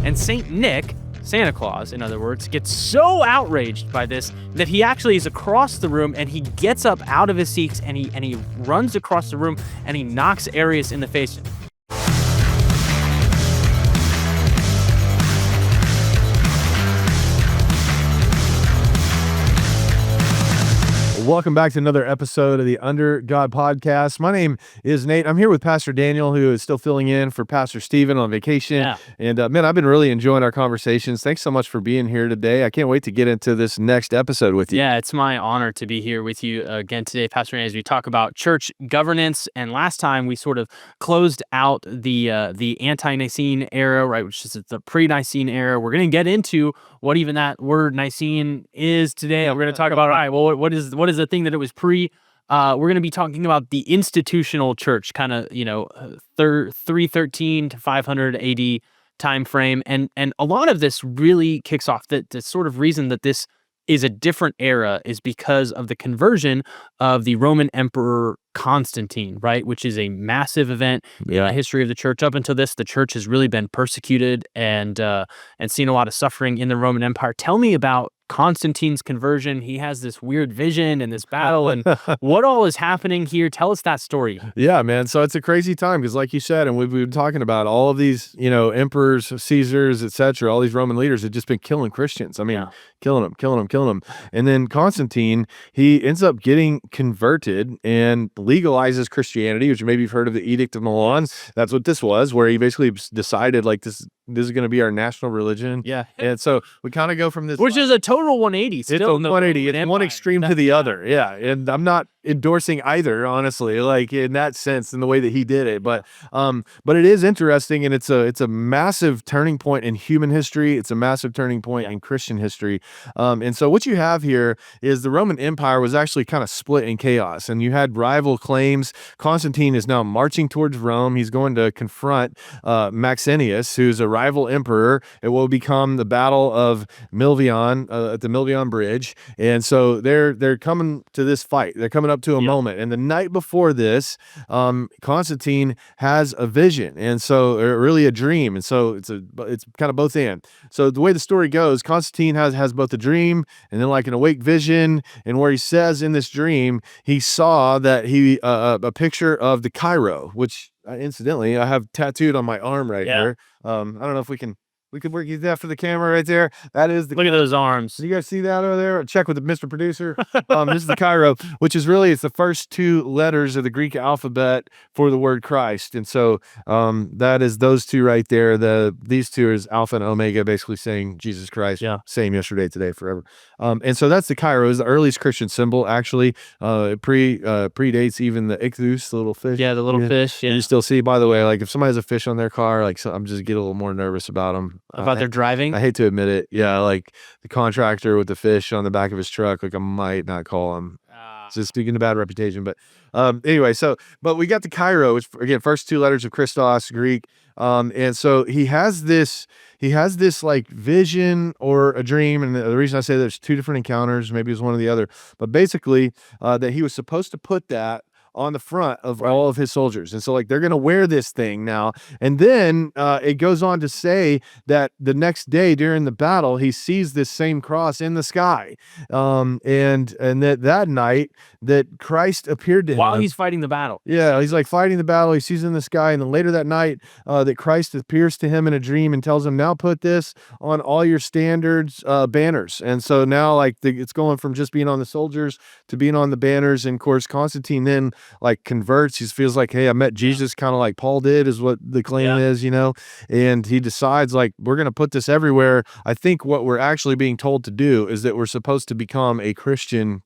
And Saint Nick, Santa Claus, in other words, gets so outraged by this that he actually is across the room, and he gets up out of his seat and he runs across the room and he knocks Arius in the face. Welcome back to another episode of the Under God podcast. My name is Nate. I'm here with Pastor Daniel, who is still filling in for Pastor Stephen on vacation. Yeah. And man, I've been really enjoying our conversations. Thanks so much for being here today. I can't wait to get into this next episode with you. Yeah, it's my honor to be here with you again today, Pastor Nate, as we talk about church governance. And last time we sort of closed out the anti-Nicene era, right, which is the pre-Nicene era. We're going to get into what even that word Nicene is today. We're going to talk about, all right, well, what is the thing that it was pre? We're going to be talking about the institutional church, kind of, 313 to 500 AD time frame. And a lot of this really kicks off the sort of reason that this is a different era is because of the conversion of the Roman Emperor Constantine, right? Which is a massive event in the history of the church. Up until this, the church has really been persecuted and seen a lot of suffering in the Roman Empire. Tell me about Constantine's conversion. He has this weird vision and this battle, and what all is happening here. Tell us that story. Yeah, man. So it's a crazy time because, like you said, and we've been talking about all of these, emperors, Caesars, etc. All these Roman leaders have just been killing Christians. I mean, killing them. And then Constantine, he ends up getting converted and legalizes Christianity, which maybe you've heard of the Edict of Milan. That's what this was, where he basically decided like this is going to be our national religion. Yeah. And so we kind of go from this, which is a total 180. It's a 180. It's one extreme to the other. Yeah. And I'm not endorsing either, honestly, like in that sense, in the way that he did it. But it is interesting, and it's a massive turning point in human history. It's a massive turning point in Christian history. And so what you have here is the Roman Empire was actually kind of split in chaos, and you had rival claims. Constantine is now marching towards Rome. He's going to confront Maxentius, who's a rival emperor. It will become the Battle of Milvian at the Milvian Bridge. And so they're coming to this fight. They're coming up to a moment. And the night before this, Constantine has a vision, and so or really a dream. And so it's kind of both and. So the way the story goes, Constantine has both a dream and then like an awake vision, and where he says in this dream he saw that a picture of the Cairo, which incidentally I have tattooed on my arm right here. I don't know if we could work that for the camera right there. That is look at those arms. Do you guys see that over there? Check with the Mr. Producer. This is the Cairo, which is really, it's the first two letters of the Greek alphabet for the word Christ. And so that is those two right there. These two is Alpha and Omega, basically saying Jesus Christ. Yeah. Same yesterday, today, forever. And so that's the Cairo, is the earliest Christian symbol. Actually, it predates even the ichthus, the little fish. Yeah, the little fish. Yeah. You still see, by the way, like if somebody has a fish on their car, like I'm just get a little more nervous about them. About their driving? I hate to admit it. Yeah, like the contractor with the fish on the back of his truck, like I might not call him. Just speaking of bad reputation. But anyway, but we got the Cairo, which again, first two letters of Christos, Greek. And so he has this like vision or a dream. And the reason I say there's two different encounters, maybe it was one or the other, but basically that he was supposed to put that on the front of all of his soldiers. And so like they're going to wear this thing now. And then it goes on to say that the next day during the battle, he sees this same cross in the sky. And that night that Christ appeared to him. While he's fighting the battle. Yeah, he's like fighting the battle. He sees in the sky. And then later that night that Christ appears to him in a dream and tells him, now put this on all your standards banners. And so now like it's going from just being on the soldiers to being on the banners. And of course, Constantine then like converts. He feels like, hey, I met Jesus kind of like Paul did, is what the claim is, and he decides like, we're going to put this everywhere. I think what we're actually being told to do is that we're supposed to become a Christian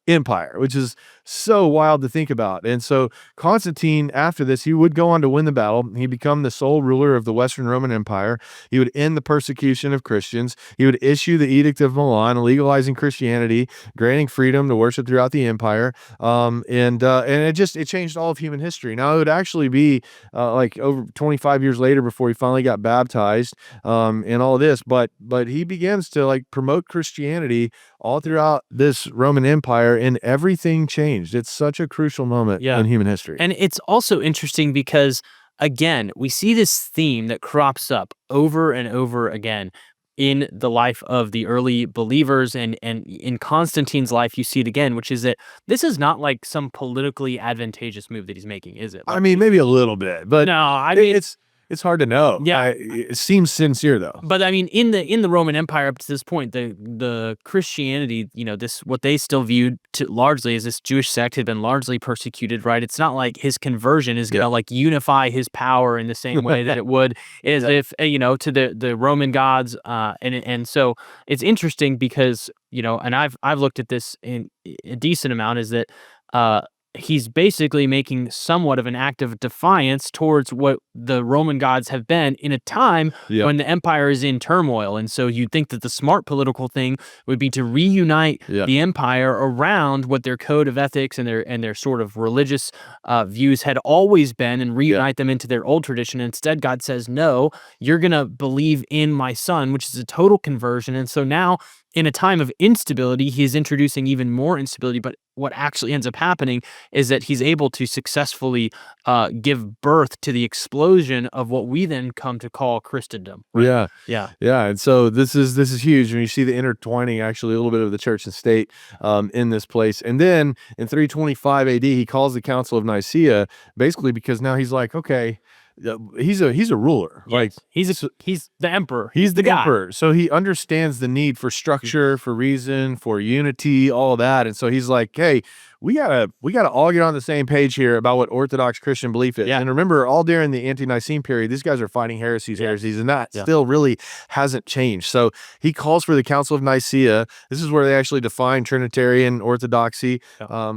empire, which is so wild to think about. And so Constantine, after this, he would go on to win the battle. He'd become the sole ruler of the Western Roman Empire. He would end the persecution of Christians. He would issue the Edict of Milan, legalizing Christianity, granting freedom to worship throughout the empire. And it changed all of human history. Now it would actually be like over 25 years later before he finally got baptized and all of this. But he begins to like promote Christianity all throughout this Roman Empire, and everything changed. It's such a crucial moment in human history. And it's also interesting because again, we see this theme that crops up over and over again in the life of the early believers, and in Constantine's life you see it again, which is that this is not like some politically advantageous move that he's making, is it? I Like, mean, maybe a little bit, but no, I mean, it's hard to know. yeah. It seems sincere though. But I mean, in the Roman Empire up to this point, the Christianity, this what they still viewed largely as this Jewish sect had been largely persecuted, right? It's not like his conversion is gonna like unify his power in the same way that it would is if to the Roman gods, and so it's interesting because and I've looked at this in a decent amount, is that he's basically making somewhat of an act of defiance towards what the Roman gods have been in a time Yep. when the empire is in turmoil. And so you'd think that the smart political thing would be to reunite Yeah. the empire around what their code of ethics and their sort of religious views had always been, and reunite them into their old tradition. Instead, God says, no, you're going to believe in my son, which is a total conversion. And so now, in a time of instability, he is introducing even more instability. But what actually ends up happening is that he's able to successfully give birth to the explosion of what we then come to call Christendom. Right? Yeah. Yeah. Yeah. And so this is huge when you see the intertwining, actually, a little bit of the church and state in this place. And then in 325 AD, he calls the Council of Nicaea, basically because now he's like, okay, he's a ruler. Yes. Like he's the emperor. he's the guy. emperor. So he understands the need for structure, for reason, for unity, all that. And so he's like, hey, we gotta all get on the same page here about what Orthodox Christian belief is. Yeah. And remember, all during the ante-Nicene period, these guys are fighting heresies, and that still really hasn't changed. So he calls for the Council of Nicaea. This is where they actually define Trinitarian orthodoxy. Yeah.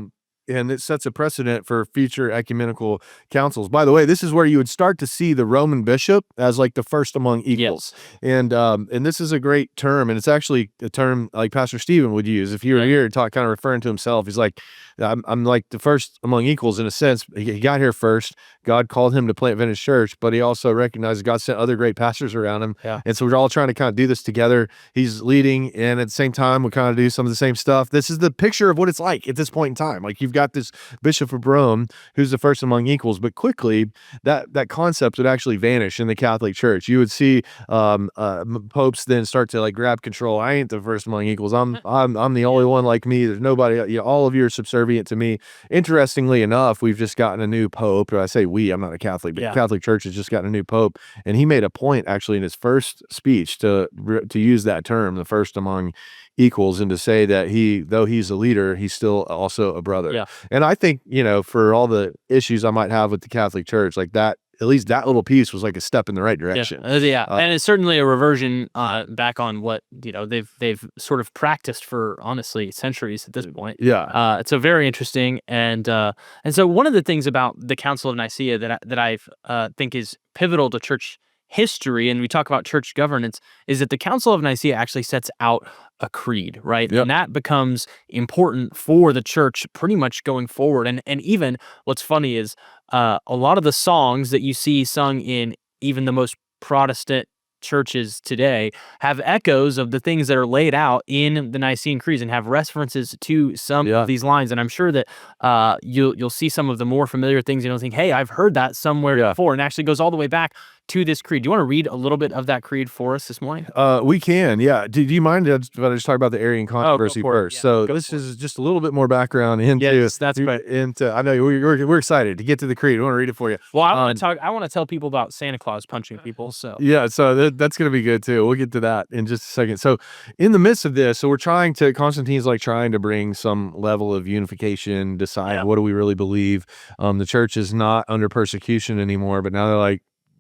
And it sets a precedent for future ecumenical councils. By the way, this is where you would start to see the Roman bishop as like the first among equals. Yes. And this is a great term, and it's actually a term like Pastor Stephen would use if you were here to talk, kind of referring to himself. He's like, I'm like the first among equals in a sense. He got here first. God called him to plant Vintage Church, but he also recognized God sent other great pastors around him. Yeah. And so we're all trying to kind of do this together. He's leading, and at the same time, we kind of do some of the same stuff. This is the picture of what it's like at this point in time. Like, you've got this Bishop of Rome who's the first among equals, but quickly that concept would actually vanish in the Catholic Church. You would see popes then start to like grab control. I ain't the first among equals. I'm the only one like me. There's nobody. All of you are subservient to me. Interestingly enough, we've just gotten a new pope. Or I say we. I'm not a Catholic, but the Catholic Church has just gotten a new pope, and he made a point actually in his first speech to use that term, the first among equals, and to say that though he's a leader, he's still also a brother. Yeah. And I think, for all the issues I might have with the Catholic Church, like that, at least that little piece was like a step in the right direction. Yeah. And it's certainly a reversion back on what they've sort of practiced for, honestly, centuries at this point. Yeah. It's so very interesting, and so one of the things about the Council of Nicaea that I think is pivotal to church history, and we talk about church governance, is that the Council of Nicaea actually sets out a creed, right? Yep. And that becomes important for the church pretty much going forward. And even what's funny is a lot of the songs that you see sung in even the most Protestant churches today have echoes of the things that are laid out in the Nicene Creed and have references to some of these lines. And I'm sure that you'll see some of the more familiar things, think, hey, I've heard that somewhere before, and actually goes all the way back to this creed. Do you want to read a little bit of that creed for us this morning? We can, yeah. Do you mind if I just talk about the Arian controversy first? Yeah, so this is just a little bit more background into. Yes, that's right. I know we're excited to get to the creed. I want to read it for you. Well, I want to tell people about Santa Claus punching people. So yeah, so that's going to be good too. We'll get to that in just a second. So in the midst of this, Constantine's like trying to bring some level of unification, decide what do we really believe. The church is not under persecution anymore, but now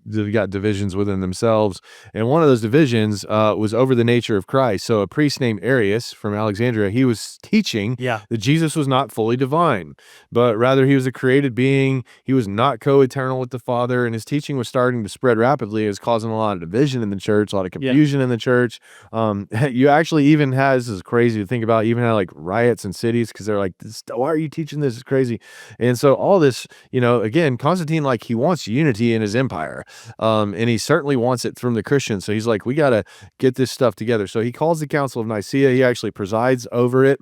they've got divisions within themselves. And one of those divisions was over the nature of Christ. So a priest named Arius from Alexandria, he was teaching that Jesus was not fully divine, but rather he was a created being. He was not co-eternal with the Father, and his teaching was starting to spread rapidly. It was causing a lot of division in the church, a lot of confusion in the church. You actually even this is crazy to think about, even had like riots in cities because they're like, why are you teaching this? It's crazy. And so all this, again, Constantine, he wants unity in his empire. and he certainly wants it from the Christians. So he's like, we got to get this stuff together. So he calls the Council of Nicaea. He actually presides over it.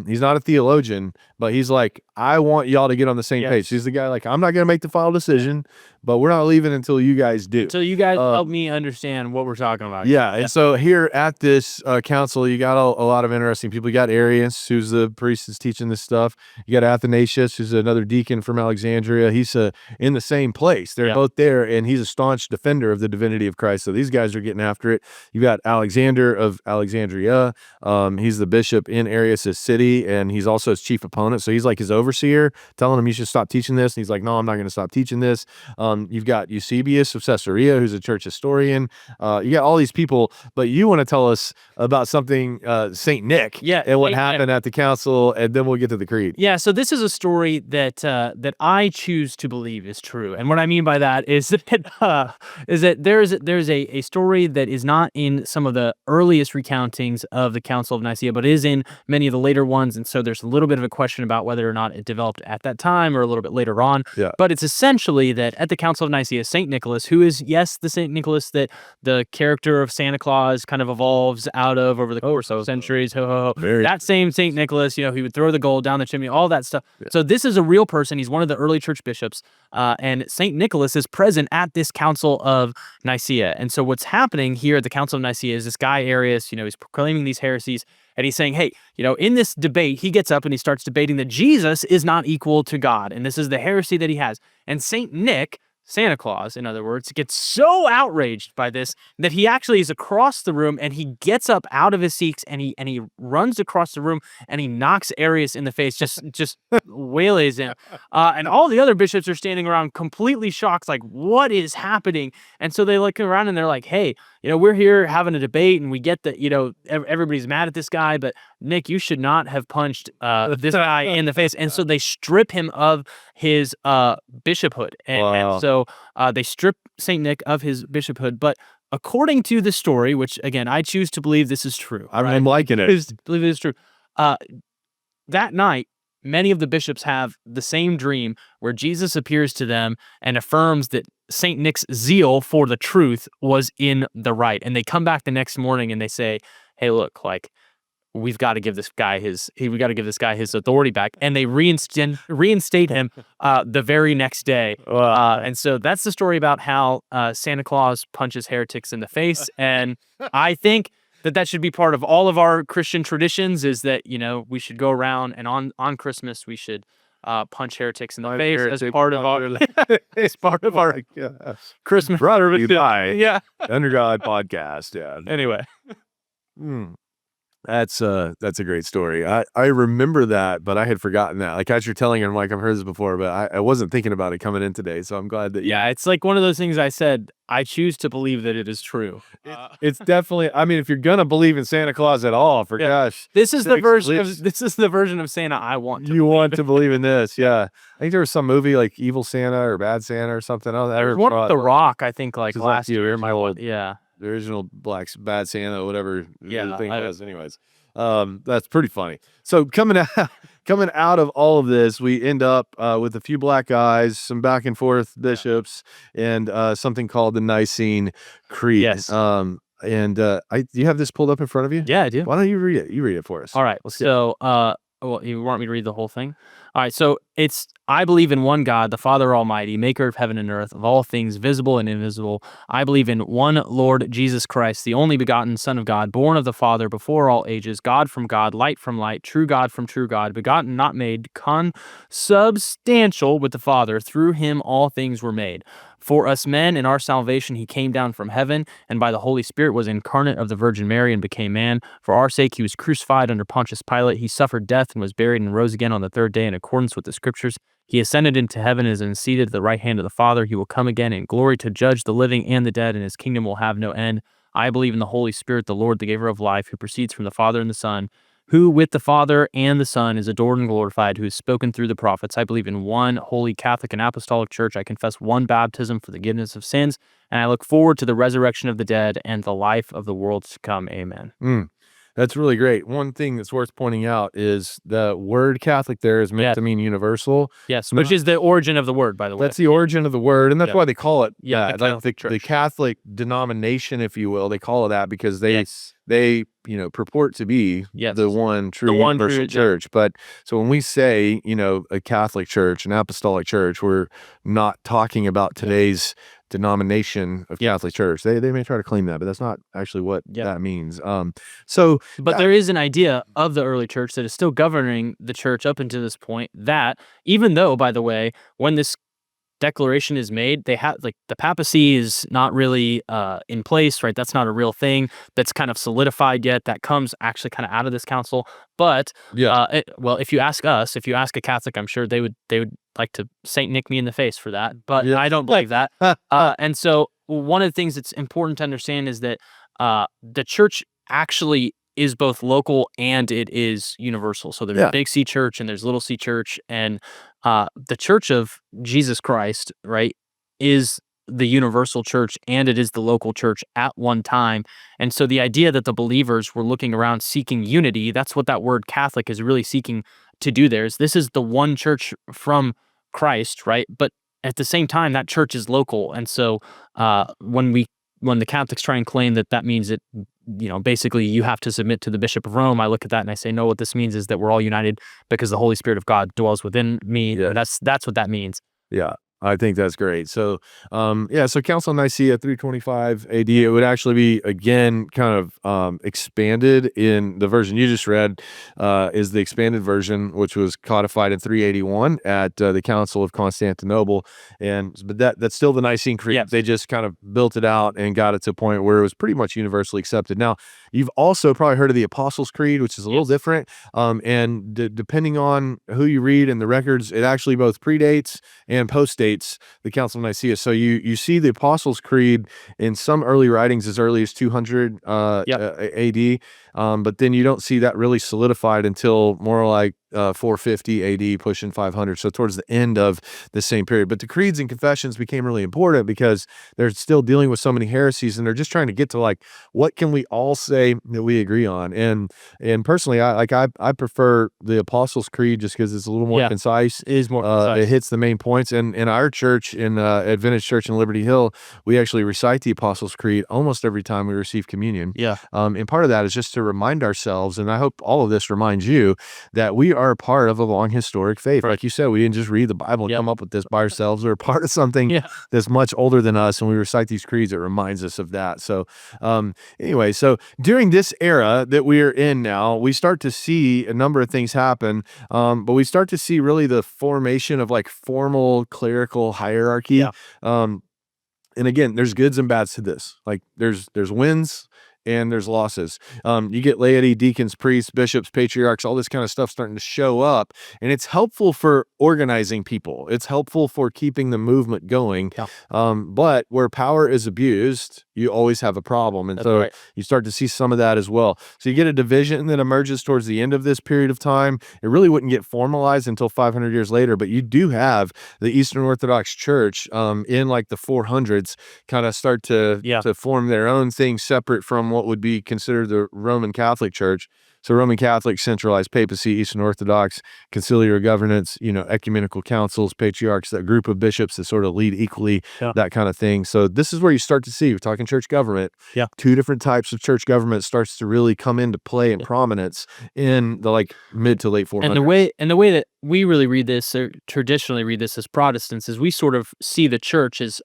He's not a theologian, but he's like, I want y'all to get on the same page. He's the guy like, I'm not going to make the final decision, but we're not leaving until you guys do. So you guys help me understand what we're talking about. Yeah, and so here at this council, you got a lot of interesting people. You got Arian, who's the priest that's teaching this stuff. You got Athanasius, who's another deacon from Alexandria. He's in the same place. They're both there, and he's a staunch defender of the divinity of Christ. So these guys are getting after it. You got Alexander of Alexandria. He's the bishop in Arius' city, and he's also his chief opponent. So he's like his overseer, telling him you should stop teaching this. And he's like, no, I'm not going to stop teaching this. You've got Eusebius of Caesarea, who's a church historian. You got all these people, but you want to tell us about something, Saint Nick, and what happened at the council, and then we'll get to the creed. Yeah, so this is a story that that I choose to believe is true, and what I mean by that is that there's a story that is not in some of the earliest recountings of the Council of Nicaea, but is in many of the later ones, and so there's a little bit of a question about whether or not it developed at that time or a little bit later on. Yeah. But it's essentially that at the Council of Nicaea, Saint Nicholas, who is, yes, the Saint Nicholas that the character of Santa Claus kind of evolves out of over the course of centuries. That same Saint Nicholas, he would throw the gold down the chimney, all that stuff. Yeah. So this is a real person. He's one of the early church bishops, and Saint Nicholas is present at this Council of Nicaea. And so what's happening here at the Council of Nicaea is this guy Arius, he's proclaiming these heresies, and he's saying, hey, in this debate, he gets up and he starts debating that Jesus is not equal to God, and this is the heresy that he has. And Saint Nick, Santa Claus, in other words, gets so outraged by this that he actually is across the room, and he gets up out of his seats and he runs across the room and he knocks Arius in the face, just waylays him. And all the other bishops are standing around completely shocked, like, what is happening? And so they look around and they're like, hey, we're here having a debate, and we get that, everybody's mad at this guy, but Nick, you should not have punched this guy in the face. And so they strip him of his bishophood. And so they strip Saint Nick of his bishophood. But according to the story, which again, I choose to believe this is true. I'm liking it. I choose to believe it is true. That night, many of the bishops have the same dream where Jesus appears to them and affirms that Saint Nick's zeal for the truth was in the right. And they come back the next morning and they say, hey, look, like, we've got to give this guy his authority back. And they reinstate him the very next day. And so that's the story about how Santa Claus punches heretics in the face. And I think that should be part of all of our Christian traditions, is that, we should go around and on Christmas, we should punch heretics in the face as part of our Christmas. Brought you by Yeah. Under God podcast. Yeah. Anyway. That's a great story. I remember that, but I had forgotten that. Like, as you're telling it, I'm like, I've heard this before, but I wasn't thinking about it coming in today. So I'm glad that. Yeah, it's like one of those things I said, I choose to believe that it is true. It's definitely, I mean, if you're going to believe in Santa Claus at all, gosh. This is the version of Santa I want to believe. Want to believe in this. Yeah. I think there was some movie like Evil Santa or Bad Santa or something. There's one with The Rock, I think, like last year. My Lord. Yeah. The original Bad Santa, whatever the thing was. Anyways, that's pretty funny. So coming out of all of this, we end up with a few black guys, some back and forth bishops, and something called the Nicene Creed. Yes. Do you have this pulled up in front of you? Yeah, I do. Why don't you read it? You read it for us. All right. So, you want me to read the whole thing? All right. So I believe in one God, the Father Almighty, maker of heaven and earth, of all things visible and invisible. I believe in one Lord Jesus Christ, the only begotten Son of God, born of the Father before all ages, God from God, light from light, true God from true God, begotten, not made, consubstantial with the Father. Through him all things were made. For us men in our salvation he came down from heaven, and by the Holy Spirit was incarnate of the Virgin Mary and became man. For our sake he was crucified under Pontius Pilate. He suffered death and was buried and rose again on the third day in accordance with the Scriptures. He ascended into heaven and is seated at the right hand of the Father. He will come again in glory to judge the living and the dead, and his kingdom will have no end. I believe in the Holy Spirit, the Lord, the giver of life, who proceeds from the Father and the Son, who with the Father and the Son is adored and glorified, who has spoken through the prophets. I believe in one holy Catholic and Apostolic Church. I confess one baptism for the forgiveness of sins, and I look forward to the resurrection of the dead and the life of the world to come. Amen. That's really great. One thing that's worth pointing out is the word Catholic there is meant Yes. to mean universal. Yes, which is the origin of the word, by the way. That's the origin of the word, and that's Yeah. why they call it Yeah, that. the Like Catholic the Church. Catholic denomination, if you will, they call it that because they Yes. they purport to be Yes. the one true one universal true- yeah. church. But so when we say a Catholic church, an apostolic church, we're not talking about today's denomination of Catholic Church. They may try to claim that, but that's not actually what that means. So But there is an idea of the early church that is still governing the church up until this point, that even though, by the way, when this declaration is made, they have, like, the papacy is not really in place, right? That's not a real thing that's kind of solidified yet. That comes actually kind of out of this council. But well, if you ask a Catholic, I'm sure they would like to Saint Nick me in the face for that. But I don't believe that. And so one of the things that's important to understand is that the church actually is both local and it is universal. So there's big C church and there's little C church, and the Church of Jesus Christ, right, is the universal church and it is the local church at one time. And so the idea that the believers were looking around seeking unity, that's what that word Catholic is really seeking to do there. Is this is the one church from Christ, right? But at the same time, that church is local. And so when the Catholics try and claim that means that, basically you have to submit to the Bishop of Rome, I look at that and I say, no, what this means is that we're all united because the Holy Spirit of God dwells within me. And that's what that means. Yeah, I think that's great. So, so Council of Nicaea 325 AD, it would actually be again kind of expanded in the version you just read, is the expanded version, which was codified in 381 at the Council of Constantinople. But that's still the Nicene Creed. Yes. They just kind of built it out and got it to a point where it was pretty much universally accepted. Now, you've also probably heard of the Apostles' Creed, which is a little different. And depending on who you read in the records, it actually both predates and postdates the Council of Nicaea. So you see the Apostles' Creed in some early writings as early as 200 AD, but then you don't see that really solidified until more like 450 AD, pushing 500. So towards the end of the same period. But the creeds and confessions became really important because they're still dealing with so many heresies, and they're just trying to get to like, what can we all say that we agree on? And personally, I prefer the Apostles' Creed just because it's a little more concise. It is more concise. It hits the main points. And in our church, in Adventist Church in Liberty Hill, we actually recite the Apostles' Creed almost every time we receive communion. And part of that is just to remind ourselves, and I hope all of this reminds you, that we are a part of a long historic faith. Like you said, we didn't just read the Bible and come up with this by ourselves. We're a part of something that's much older than us, and we recite these creeds. It reminds us of that. So anyway, so during this era that we are in now, we start to see a number of things happen, but we start to see really the formation of like formal clerical hierarchy. And again, there's goods and bads to this. Like there's wins and there's losses. You get laity, deacons, priests, bishops, patriarchs, all this kind of stuff starting to show up, and it's helpful for organizing people. It's helpful for keeping the movement going. But where power is abused, you always have a problem. And you start to see some of that as well. So you get a division that emerges towards the end of this period of time. It really wouldn't get formalized until 500 years later, but you do have the Eastern Orthodox Church in like the 400s kind of start to form their own thing separate from what would be considered the Roman Catholic Church. So Roman Catholic, centralized papacy, Eastern Orthodox, conciliar governance, ecumenical councils, patriarchs, that group of bishops that sort of lead equally, that kind of thing. So this is where you start to see, we're talking church government, two different types of church government starts to really come into play and prominence in the like mid to late 400s. And the way that we really read this, or traditionally read this as Protestants, is we sort of see the church as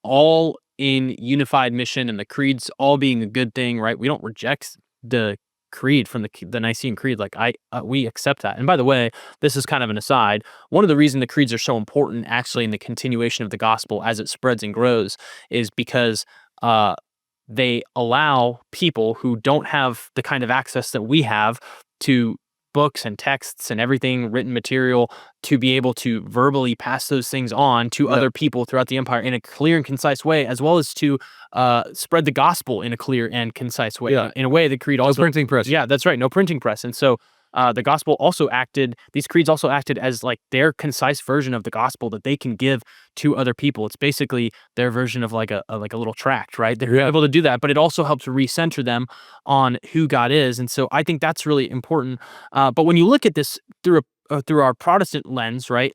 all in unified mission, and the creeds all being a good thing, right? We don't reject the creed from the Nicene Creed. Like we accept that. And by the way, this is kind of an aside. One of the reasons the creeds are so important actually in the continuation of the gospel as it spreads and grows is because they allow people who don't have the kind of access that we have to books and texts and everything, written material, to be able to verbally pass those things on to other people throughout the empire in a clear and concise way, as well as to spread the gospel in a clear and concise way. In a way, the creed also... No printing press. Yeah, that's right. No printing press. And so the gospel also acted. These creeds also acted as like their concise version of the gospel that they can give to other people. It's basically their version of like a little tract, right? They're able to do that, but it also helps recenter them on who God is, and so I think that's really important. But when you look at this through our Protestant lens, right?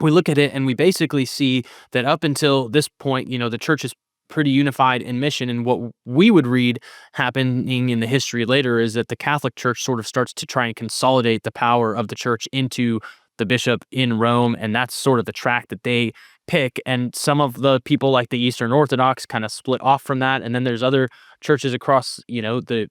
We look at it and we basically see that up until this point, the church is pretty unified in mission. And what we would read happening in the history later is that the Catholic Church sort of starts to try and consolidate the power of the church into the bishop in Rome. And that's sort of the track that they pick. And some of the people like the Eastern Orthodox kind of split off from that. And then there's other churches across, the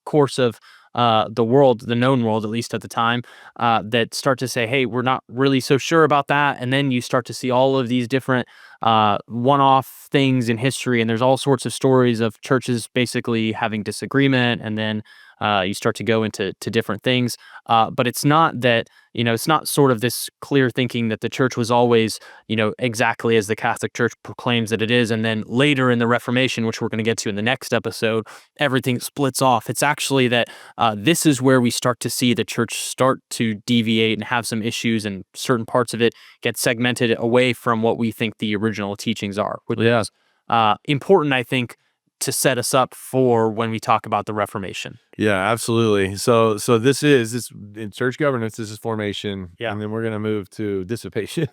course of the world, the known world, at least at the time, that start to say, hey, we're not really so sure about that. And then you start to see all of these different one-off things in history. And there's all sorts of stories of churches basically having disagreement. And then you start to go into different things. But it's not that, it's not sort of this clear thinking that the church was always, exactly as the Catholic Church proclaims that it is. And then later in the Reformation, which we're going to get to in the next episode, everything splits off. It's actually that this is where we start to see the church start to deviate and have some issues, and certain parts of it get segmented away from what we think the original teachings are, which is important, I think, to set us up for when we talk about the Reformation. Yeah, absolutely. So this is in church governance. This is formation, and then we're going to move to dissipation,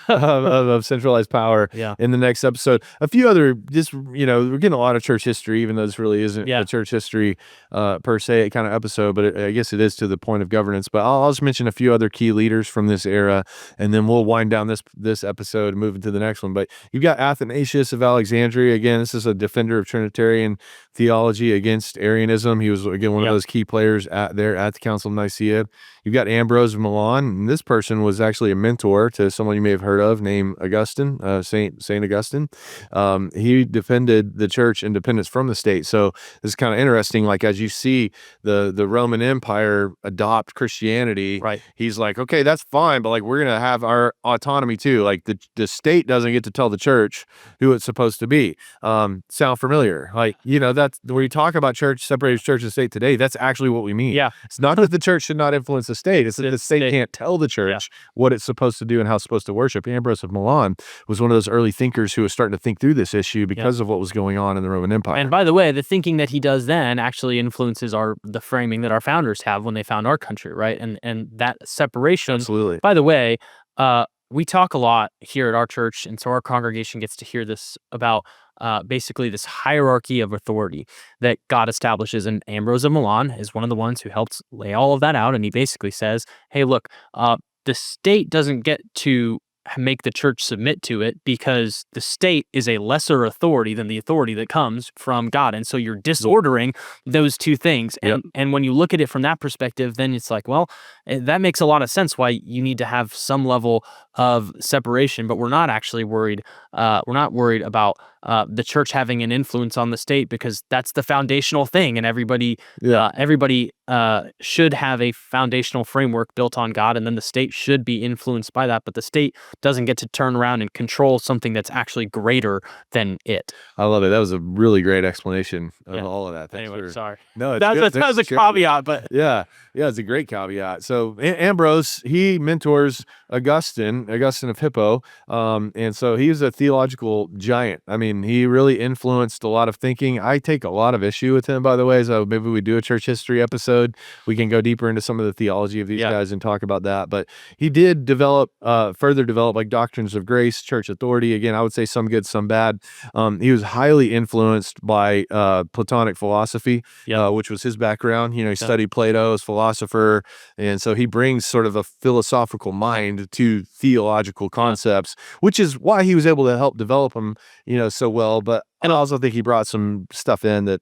of centralized power, in the next episode. A few other, we're getting a lot of church history, even though this really isn't a church history per se kind of episode, but I guess it is to the point of governance. But I'll just mention a few other key leaders from this era, and then we'll wind down this episode and move into the next one. But you've got Athanasius of Alexandria. Again, this is a defender of Trinitarian theology against Arianism. He was, again, one of those key players at the Council of Nicaea. You've got Ambrose of Milan, and this person was actually a mentor to someone you may have heard of named Augustine, Saint Augustine. He defended the church independence from the state. So this is kind of interesting. Like, as you see the Roman Empire adopt Christianity, he's like, okay, that's fine, but like, we're gonna have our autonomy too. Like, the state doesn't get to tell the church who it's supposed to be. Sound familiar? Like, that's where you talk about church, separated church and state today. That's actually what we mean. It's not that the church should not influence the state. It's that the state can't tell the church what it's supposed to do and how it's supposed to worship. Ambrose of Milan was one of those early thinkers who was starting to think through this issue because of what was going on in the Roman Empire. And by the way, the thinking that he does then actually influences the framing that our founders have when they found our country, right? And that separation. Absolutely. By the way, we talk a lot here at our church, and so our congregation gets to hear this about basically this hierarchy of authority that God establishes. And Ambrose of Milan is one of the ones who helps lay all of that out. And he basically says, hey, look, the state doesn't get to make the church submit to it because the state is a lesser authority than the authority that comes from God. And so you're disordering those two things. And when you look at it from that perspective, then it's like, well, that makes a lot of sense why you need to have some level of separation, but we're not actually worried. We're not worried about the church having an influence on the state, because that's the foundational thing. And everybody should have a foundational framework built on God, and then the state should be influenced by that. But the state doesn't get to turn around and control something that's actually greater than it. I love it. That was a really great explanation of all of that. Anyway, sorry. No, that was a caveat, but it's a great caveat. So Ambrose, he mentors Augustine of Hippo, and so he was a theological giant. I mean, he really influenced a lot of thinking. I take a lot of issue with him, by the way, so maybe we do a church history episode. We can go deeper into some of the theology of these guys and talk about that. But he did further develop like doctrines of grace, church authority. Again, I would say some good, some bad. He was highly influenced by Platonic philosophy, which was his background. He studied Plato as philosopher, and so he brings sort of a philosophical mind to theological concepts, which is why he was able to help develop them, so well. But I also think he brought some stuff in that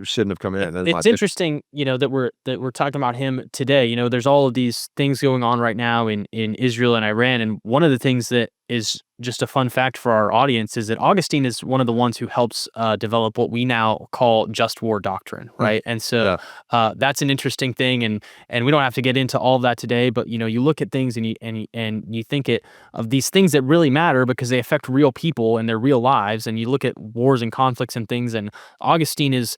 shouldn't have come in. It's interesting, that we're talking about him today. There's all of these things going on right now in Israel and Iran, and one of the things that is just a fun fact for our audience is that Augustine is one of the ones who helps develop what we now call just war doctrine, right? And so that's an interesting thing, and we don't have to get into all of that today. But you look at things and you think of these things that really matter because they affect real people and their real lives. And you look at wars and conflicts and things. And Augustine is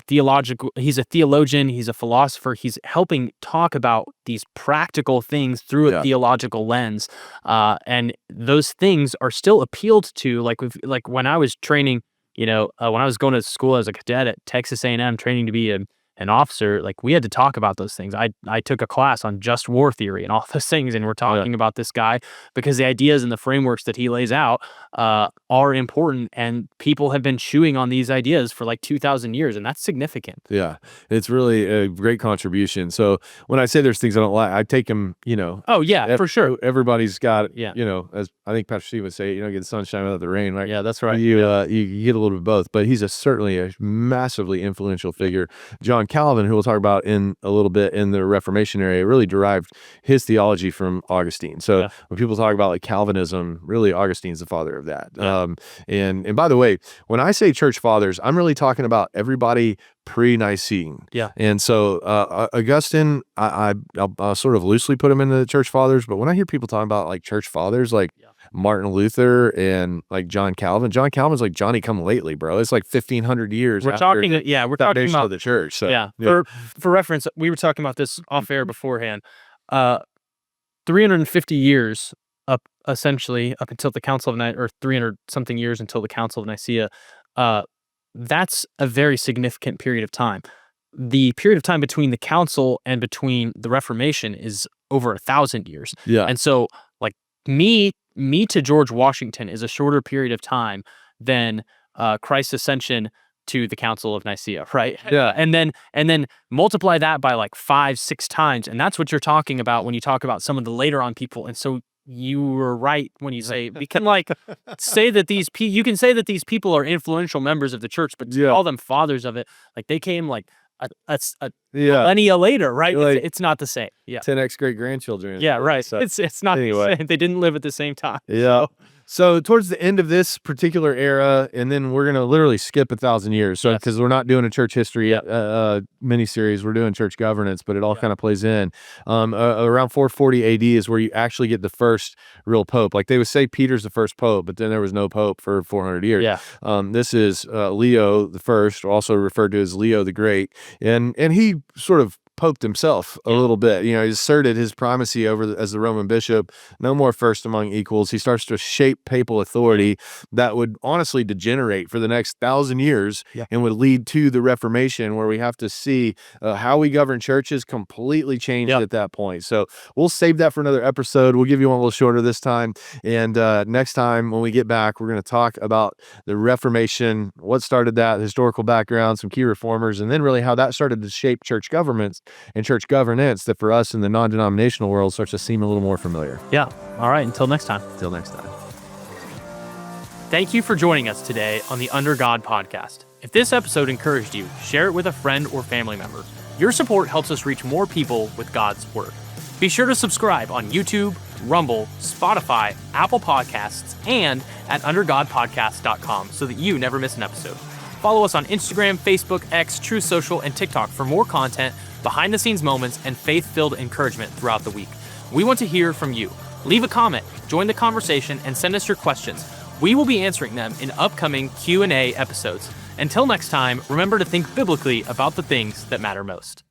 he's a theologian, he's a philosopher. He's helping talk about these practical things through a theological lens, and those things are still appealed to. Like when I was training, when I was going to school as a cadet at Texas A&M, training to be an officer, like we had to talk about those things. I took a class on just war theory and all those things, and we're talking about this guy because the ideas and the frameworks that he lays out are important, and people have been chewing on these ideas for like 2,000 years, and that's significant. Yeah, it's really a great contribution. So when I say there's things I don't like, I take them, Oh yeah, for sure. Everybody's got, as I think Pastor Steve would say, get the sunshine without the rain, right? Yeah, that's right. You get a little bit of both, but he's certainly a massively influential figure. John Calvin, who we'll talk about in a little bit in the Reformation area, really derived his theology from Augustine. So when people talk about like Calvinism, really Augustine's the father of that. And by the way, when I say church fathers, I'm really talking about everybody pre-Nicene. Yeah. And so Augustine, I'll sort of loosely put him into the church fathers, but when I hear people talking about like church fathers, like Martin Luther and like John Calvin's like Johnny come lately, bro. It's like 1,500 years. We're talking about the church. So for reference, we were talking about this off air beforehand. 350 years essentially up until the Council of Nicaea, or 300 something years until the Council of Nicaea. That's a very significant period of time. The period of time between the council and between the Reformation is over 1,000 years. Yeah. And so like me to George Washington is a shorter period of time than Christ's ascension to the Council of Nicaea, right? Yeah. And then multiply that by like 5-6 times, and that's what you're talking about when you talk about some of the later on people. And so you were right when you say we can like say that you can say that these people are influential members of the church, but to call them fathers of it, like they came like a millennia later, right? Like, it's not the same. 10x great grandchildren. Yeah, right. So, it's not the same. They didn't live at the same time. Yeah. So towards the end of this particular era, and then we're going to literally skip 1,000 years. So because we're not doing a church history mini-series, we're doing church governance, but it all kind of plays in. Around 440 AD is where you actually get the first real pope. Like they would say Peter's the first pope, but then there was no pope for 400 years. Yeah. This is Leo the First, also referred to as Leo the Great, and he sort of poped himself a little bit. He asserted his primacy as the Roman bishop. No more first among equals. He starts to shape papal authority that would honestly degenerate for the next 1,000 years and would lead to the Reformation, where we have to see how we govern churches completely changed at that point. So we'll save that for another episode. We'll give you one a little shorter this time. And next time when we get back, we're going to talk about the Reformation, what started that, the historical background, some key reformers, and then really how that started to shape church governments and church governance that for us in the non-denominational world starts to seem a little more familiar. Yeah. All right. Until next time. Until next time. Thank you for joining us today on the Under God podcast. If this episode encouraged you, share it with a friend or family member. Your support helps us reach more people with God's Word. Be sure to subscribe on YouTube, Rumble, Spotify, Apple Podcasts, and at undergodpodcast.com so that you never miss an episode. Follow us on Instagram, Facebook, X, True Social, and TikTok for more content, behind-the-scenes moments, and faith-filled encouragement throughout the week. We want to hear from you. Leave a comment, join the conversation, and send us your questions. We will be answering them in upcoming Q&A episodes. Until next time, remember to think biblically about the things that matter most.